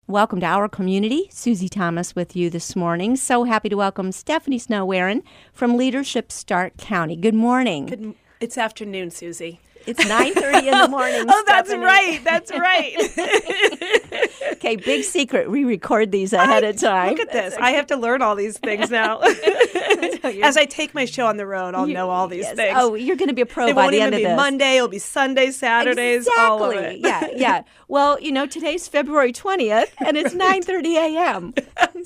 welcome to our community. Susie Thomas with you this morning. So happy to welcome Stephanie Snow-Waron from Leadership Stark County. Good morning. It's afternoon, Susie. It's 9:30 in the morning. Oh, that's Stephanie. right. That's right. Okay, big secret. We record these ahead of time. Look at this. I have to learn all these things now. As I take my show on the road, I'll know all these things. Oh, you're going to be a pro by the end of this. It won't even be Monday. It'll be Sunday, Saturdays, all of it. Yeah. Well, today's February 20th, and it's 9:30 a.m.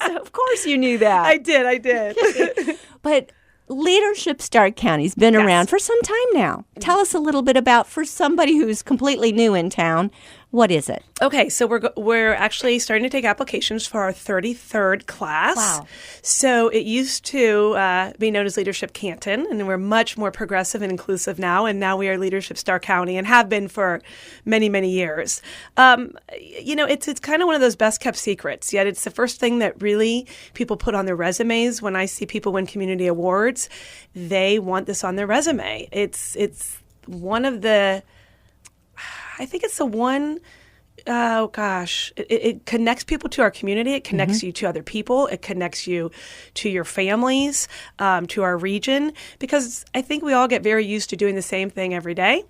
So, of course, you knew that. I did. But Leadership Stark County's been around for some time now. Tell us a little bit about, for somebody who's completely new in town, what is it? Okay, so we're actually starting to take applications for our 33rd class. Wow. So it used to be known as Leadership Canton, and we're much more progressive and inclusive now, and now we are Leadership Stark County and have been for many, many years. It's kind of one of those best-kept secrets, yet it's the first thing that really people put on their resumes. When I see people win community awards, they want this on their resume. It's one of the... I think it's the one, it connects people to our community. It connects you to other people. It connects you to your families, to our region, because I think we all get very used to doing the same thing every day.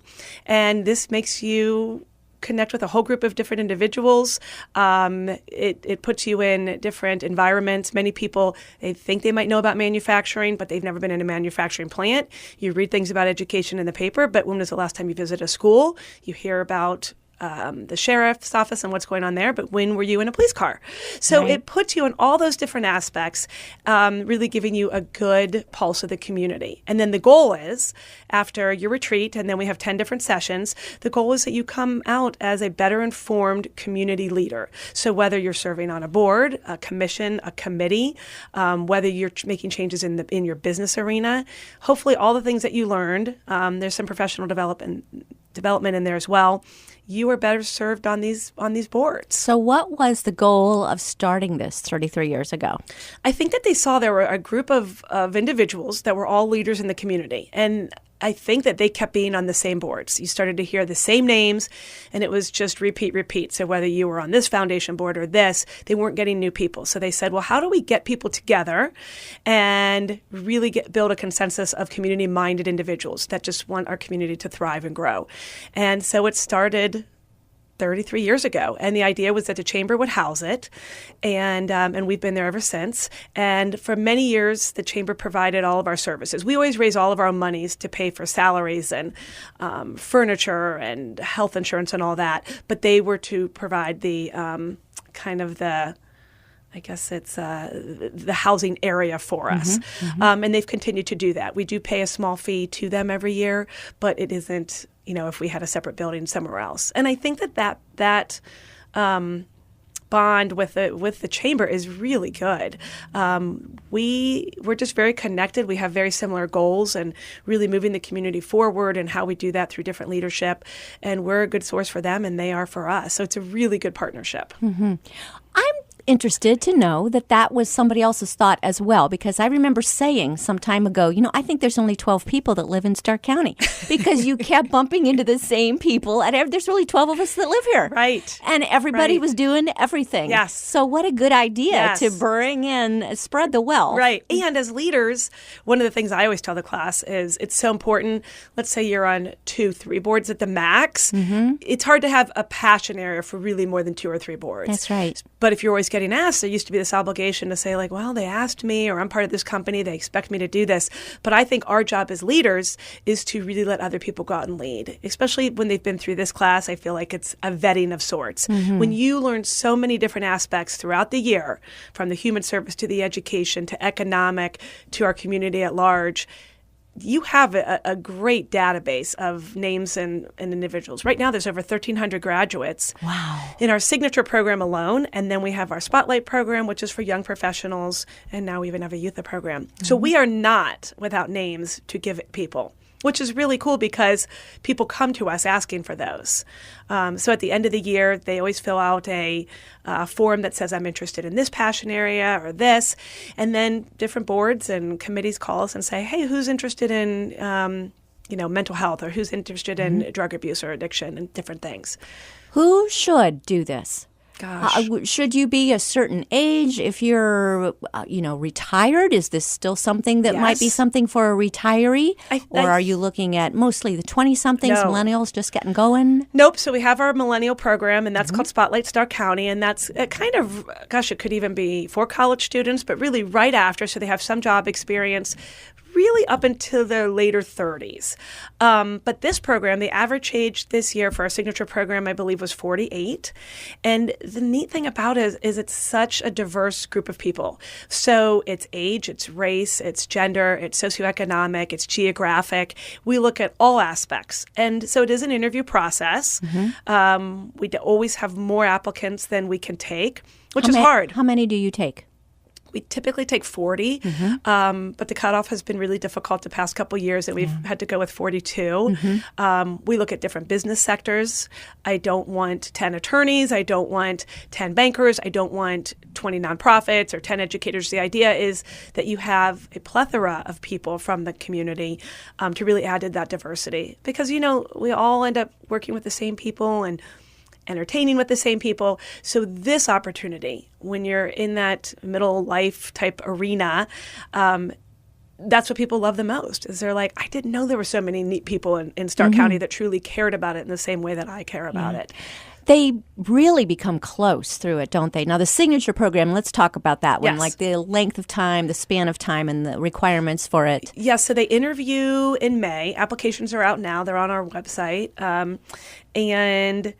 And this makes you connect with a whole group of different individuals. It puts you in different environments. Many people, they think they might know about manufacturing, but they've never been in a manufacturing plant. You read things about education in the paper, but when was the last time you visited a school? You hear about the sheriff's office and what's going on there, but when were you in a police car? So Right. It puts you in all those different aspects, really giving you a good pulse of the community. And then the goal is, after your retreat, and then we have 10 different sessions, the goal is that you come out as a better informed community leader. So whether you're serving on a board, a commission, a committee, whether you're making changes in your business arena, hopefully all the things that you learned, there's some professional development in there as well. You are better served on these boards. So what was the goal of starting this 33 years ago? I think that they saw there were a group of individuals that were all leaders in the community. And I think that they kept being on the same boards. You started to hear the same names, and it was just repeat. So whether you were on this foundation board or this, they weren't getting new people. So they said, well, how do we get people together and really build a consensus of community-minded individuals that just want our community to thrive and grow? And so it started 33 years ago, and the idea was that the chamber would house it, and we've been there ever since. And for many years, the chamber provided all of our services. We always raise all of our monies to pay for salaries and furniture and health insurance and all that, but they were to provide the the housing area for us. And they've continued to do that. We do pay a small fee to them every year, but it isn't, if we had a separate building somewhere else. And I think that bond with the chamber is really good. We're just very connected. We have very similar goals and really moving the community forward, and how we do that through different leadership. And we're a good source for them, and they are for us. So it's a really good partnership. I'm interested to know that was somebody else's thought as well, because I remember saying some time ago, I think there's only 12 people that live in Stark County, because you kept bumping into the same people, and there's really 12 of us that live here. Right. And everybody was doing everything. Yes. So what a good idea to bring in, spread the wealth. Right. And as leaders, one of the things I always tell the class is it's so important. Let's say you're on 2-3 boards at the max. It's hard to have a passion area for really more than 2 or 3 boards. That's right. But if you're always getting asked, there used to be this obligation to say, like, well, they asked me, or I'm part of this company, they expect me to do this. But I think our job as leaders is to really let other people go out and lead, especially when they've been through this class. I feel like it's a vetting of sorts. When you learn so many different aspects throughout the year, from the human service to the education to economic to our community at large, you have a great database of names and individuals. Right now, there's over 1,300 graduates in our signature program alone. And then we have our Spotlight program, which is for young professionals. And now we even have a youth program. So we are not without names to give people, which is really cool because people come to us asking for those. So at the end of the year, they always fill out a form that says, I'm interested in this passion area or this. And then different boards and committees call us and say, hey, who's interested in mental health, or who's interested in drug abuse or addiction and different things. Who should do this? Gosh. Should you be a certain age if you're, retired? Is this still something that might be Yes. something for a retiree? Or are you looking at mostly the 20-somethings, No. millennials just getting going? Nope. So we have our millennial program, and that's called Spotlight Star County. And that's kind of, it could even be for college students, but really right after. So they have some job experience really up until their later 30s. But this program, the average age this year for our signature program, I believe, was 48. And the neat thing about it is it's such a diverse group of people. So it's age, it's race, it's gender, it's socioeconomic, it's geographic. We look at all aspects. And so it is an interview process. We always have more applicants than we can take, which is hard. How many do you take? We typically take 40, but the cutoff has been really difficult the past couple years, and we've had to go with 42. We look at different business sectors. I don't want 10 attorneys. I don't want 10 bankers. I don't want 20 nonprofits or 10 educators. The idea is that you have a plethora of people from the community to really add to that diversity. Because, we all end up working with the same people and entertaining with the same people. So this opportunity, when you're in that middle life type arena, that's what people love the most, is they're like, I didn't know there were so many neat people in Stark County that truly cared about it in the same way that I care about it. They really become close through it, don't they? Now, the signature program, let's talk about that one, Yes. like the length of time, the span of time, and the requirements for it. Yes, so they interview in May. Applications are out now. They're on our website. And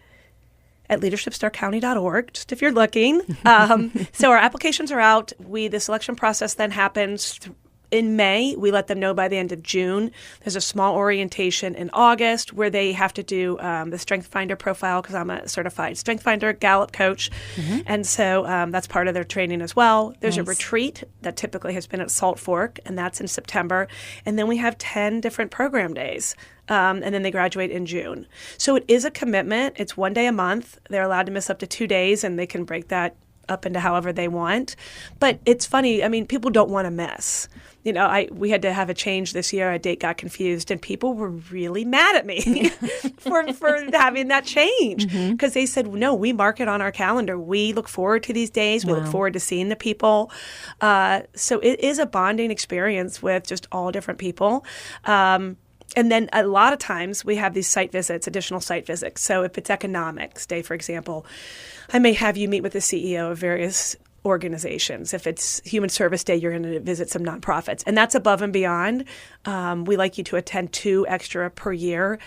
at leadershipstarcounty.org, just if you're looking. So our applications are out. The selection process then happens in May. We let them know by the end of June. There's a small orientation in August where they have to do the Strength Finder profile, because I'm a certified Strength Finder Gallup coach. And so that's part of their training as well. There's a retreat that typically has been at Salt Fork, and that's in September. And then we have 10 different program days. And then they graduate in June. So it is a commitment. It's 1 day a month. They're allowed to miss up to 2 days, and they can break that up into however they want. But it's funny. I mean, people don't want to miss. We had to have a change this year. A date got confused, and people were really mad at me for having that change, because they said, no, we mark it on our calendar. We look forward to these days. We look forward to seeing the people. So it is a bonding experience with just all different people. And then a lot of times we have these site visits, additional site visits. So if it's economics day, for example, I may have you meet with the CEO of various organizations. If it's Human Service Day, you're going to visit some nonprofits. And that's above and beyond. We like you to attend 2 extra per year.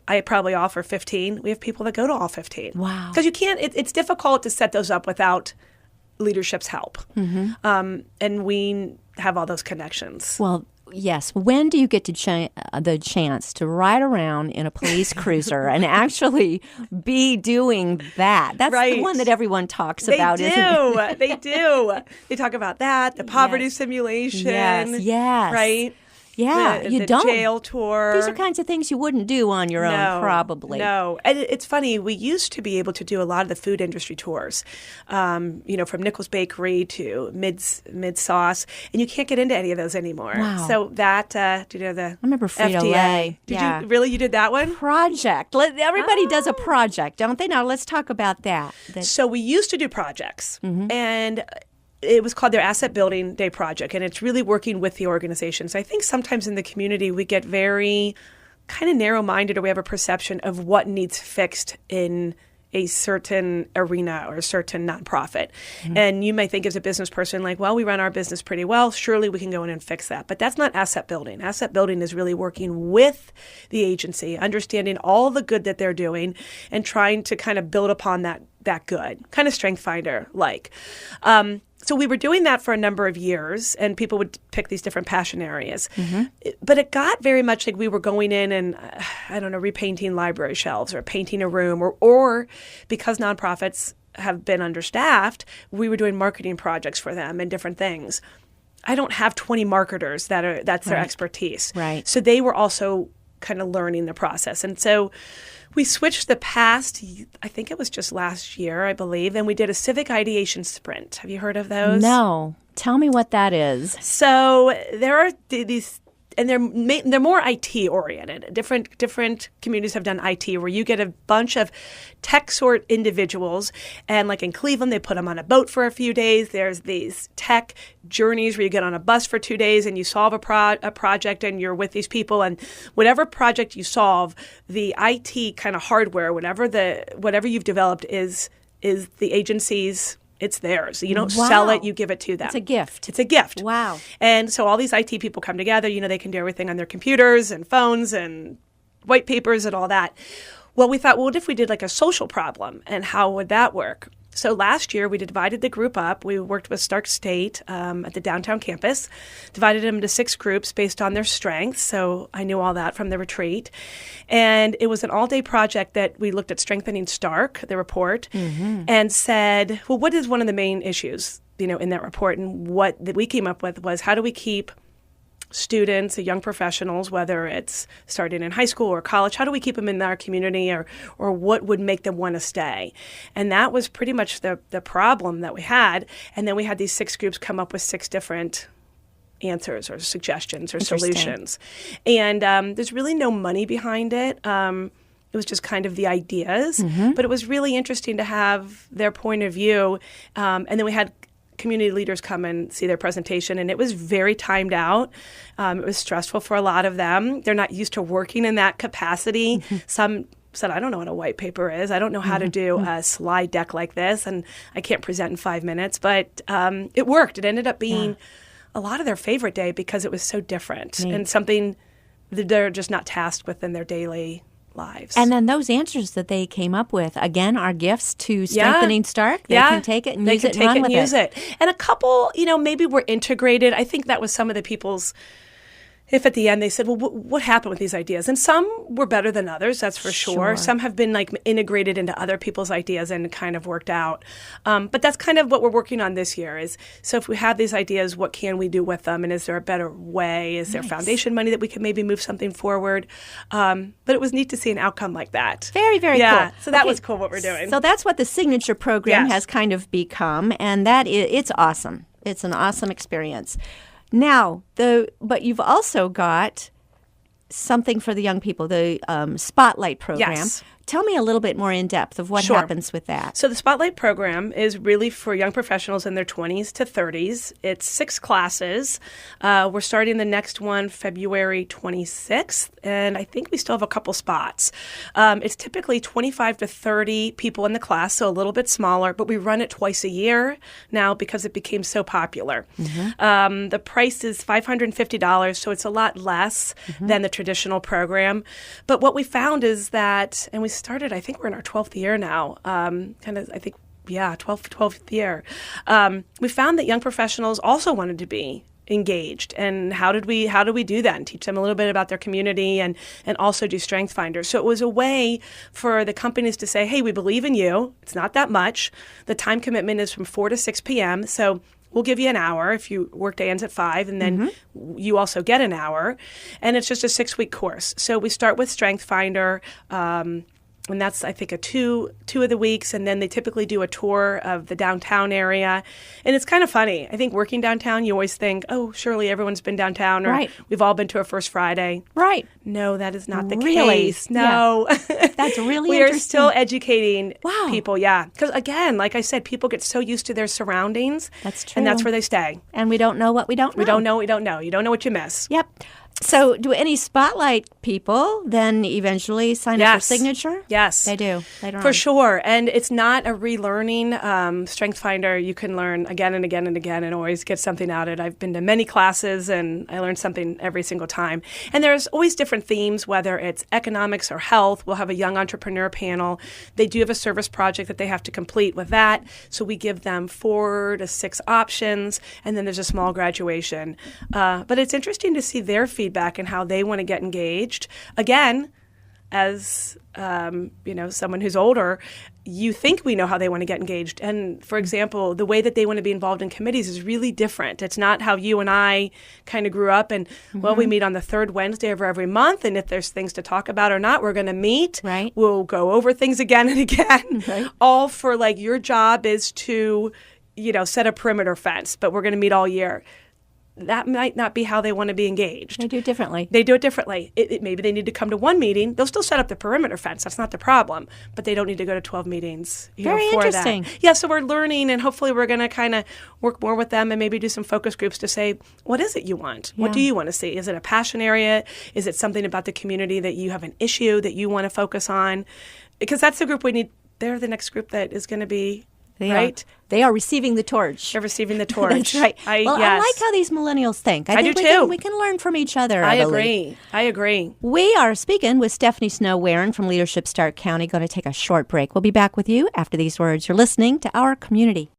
I probably offer 15. We have people that go to all 15. Wow. Because you can't, it's difficult to set those up without leadership's help. And we have all those connections. Well, yes. When do you get to the chance to ride around in a police cruiser and actually be doing that? That's the one that everyone talks about, isn't it? They do. They talk about that, the poverty simulation. Yes. Right? Yeah, the jail tour. These are kinds of things you wouldn't do on your own, probably. No. And it's funny. We used to be able to do a lot of the food industry tours, from Nichols Bakery to Mid Sauce, and you can't get into any of those anymore. Wow. So that, I remember Frito-Lay. Did you did that one? Project. Everybody does a project, don't they? Now let's talk about that. So we used to do projects, and it was called their Asset Building Day Project, and it's really working with the organizations. I think sometimes in the community we get very kind of narrow-minded, or we have a perception of what needs fixed in a certain arena or a certain nonprofit. And you might think as a business person, like, well, we run our business pretty well. Surely we can go in and fix that. But that's not asset building. Asset building is really working with the agency, understanding all the good that they're doing, and trying to kind of build upon that good, kind of Strength Finder-like. So we were doing that for a number of years, and people would pick these different passion areas. But it got very much like we were going in and, repainting library shelves or painting a room, or because nonprofits have been understaffed, we were doing marketing projects for them and different things. I don't have 20 marketers that's their expertise. Right. So they were also kind of learning the process. And so we switched the past, I think it was just last year, I believe, and we did a civic ideation sprint. Have you heard of those? No. Tell me what that is. So there are these and they're more IT oriented. Different communities have done IT where you get a bunch of tech sort individuals, and like in Cleveland, they put them on a boat for a few days. There's these tech journeys where you get on a bus for 2 days and you solve a project and you're with these people, and whatever project you solve, the IT kind of hardware, whatever you've developed is the agency's. It's theirs. You don't sell it, you give it to them. It's a gift. It's a gift. Wow. And so all these IT people come together. They can do everything on their computers and phones and white papers and all that. Well, we thought, what if we did like a social problem, and how would that work? So last year, we divided the group up. We worked with Stark State at the downtown campus, divided them into 6 groups based on their strengths. So I knew all that from the retreat. And it was an all-day project that we looked at strengthening Stark, the report, and said, well, what is one of the main issues, in that report? And what that we came up with was, how do we keep students, young professionals, whether it's starting in high school or college, how do we keep them in our community, or what would make them want to stay? And that was pretty much the problem that we had. And then we had these 6 groups come up with 6 different answers or suggestions or solutions. And there's really no money behind it. It was just kind of the ideas. But it was really interesting to have their point of view. And then we had community leaders come and see their presentation, and it was very timed out. It was stressful for a lot of them. They're not used to working in that capacity. Some said, I don't know what a white paper is. I don't know how to do a slide deck like this, and I can't present in 5 minutes. But it worked. It ended up being a lot of their favorite day because it was so different and something that they're just not tasked with in their daily lives. And then those answers that they came up with, again, are gifts to Strengthening Stark. They can take it and use it and run with it. And a couple, maybe were integrated. I think that was some of the people's, if at the end they said, well, what happened with these ideas? And some were better than others, that's for sure. Some have been integrated into other people's ideas and kind of worked out. But that's kind of what we're working on this year is, so if we have these ideas, what can we do with them? And is there a better way? Is there foundation money that we can maybe move something forward? But it was neat to see an outcome like that. Very, very cool. So that was cool what we're doing. So that's what the Signature program has kind of become, and it's awesome. It's an awesome experience. Now, but you've also got something for the young people, the Spotlight program. Yes. Tell me a little bit more in depth of what happens with that. So the Spotlight program is really for young professionals in their 20s to 30s. It's 6 classes. We're starting the next one February 26th, and I think we still have a couple spots. It's typically 25 to 30 people in the class, so a little bit smaller, but we run it twice a year now because it became so popular. The price is $550, so it's a lot less than the traditional program. But what we found is that, and we started, I think we're in our 12th year now, 12th year. We found that young professionals also wanted to be engaged. And how do we do that and teach them a little bit about their community and also do Strength Finders? So it was a way for the companies to say, hey, we believe in you. It's not that much. The time commitment is from 4 to 6 p.m. So we'll give you an hour if your workday ends at 5, and then you also get an hour. And it's just a 6-week course. So we start with Strength Finder, and that's, I think, two of the weeks. And then they typically do a tour of the downtown area. And it's kind of funny. I think working downtown, you always think, oh, surely everyone's been downtown, or we've all been to a First Friday. Right. No, that is not the case. No. Yeah. That's really we interesting. are still educating people, Because, again, like I said, people get so used to their surroundings. That's true. And that's where they stay. And we don't know what we don't know. We don't know what we don't know. You don't know what you miss. Yep. So do any Spotlight people then eventually sign up for Signature? Yes. They do. Later on. For sure. And it's not a relearning. Strength Finder, you can learn again and again and again and always get something out of it. I've been to many classes and I learned something every single time. And there's always different themes, whether it's economics or health. We'll have a young entrepreneur panel. They do have a service project that they have to complete with that. So we give them 4 to 6 options, and then there's a small graduation. But it's interesting to see their feedback and how they want to get engaged. Again, as someone who's older, you think we know how they want to get engaged. And for example, the way that they want to be involved in committees is really different. It's not how you and I kind of grew up and, well, we meet on the 3rd Wednesday of every month, and if there's things to talk about or not, we're going to meet. Right. We'll go over things again and again. Right. All for your job is to, set a perimeter fence, but we're going to meet all year. that might not be how they want to be engaged. They do it differently. They do it differently. Maybe they need to come to one meeting. They'll still set up the perimeter fence. That's not the problem. But they don't need to go to 12 meetings Very for interesting. that. Yeah, so we're learning, and hopefully we're going to kind of work more with them and maybe do some focus groups to say, what is it you want? What do you want to see? Is it a passion area? Is it something about the community that you have an issue that you want to focus on? Because that's the group we need. They're the next group that is going to be, right? They are receiving the torch. They're receiving the torch. That's right. I like how these millennials think. I do think too. We can learn from each other. I agree. We are speaking with Stephanie Snow-Waring from Leadership Stark County. Going to take a short break. We'll be back with you after these words. You're listening to Our Community.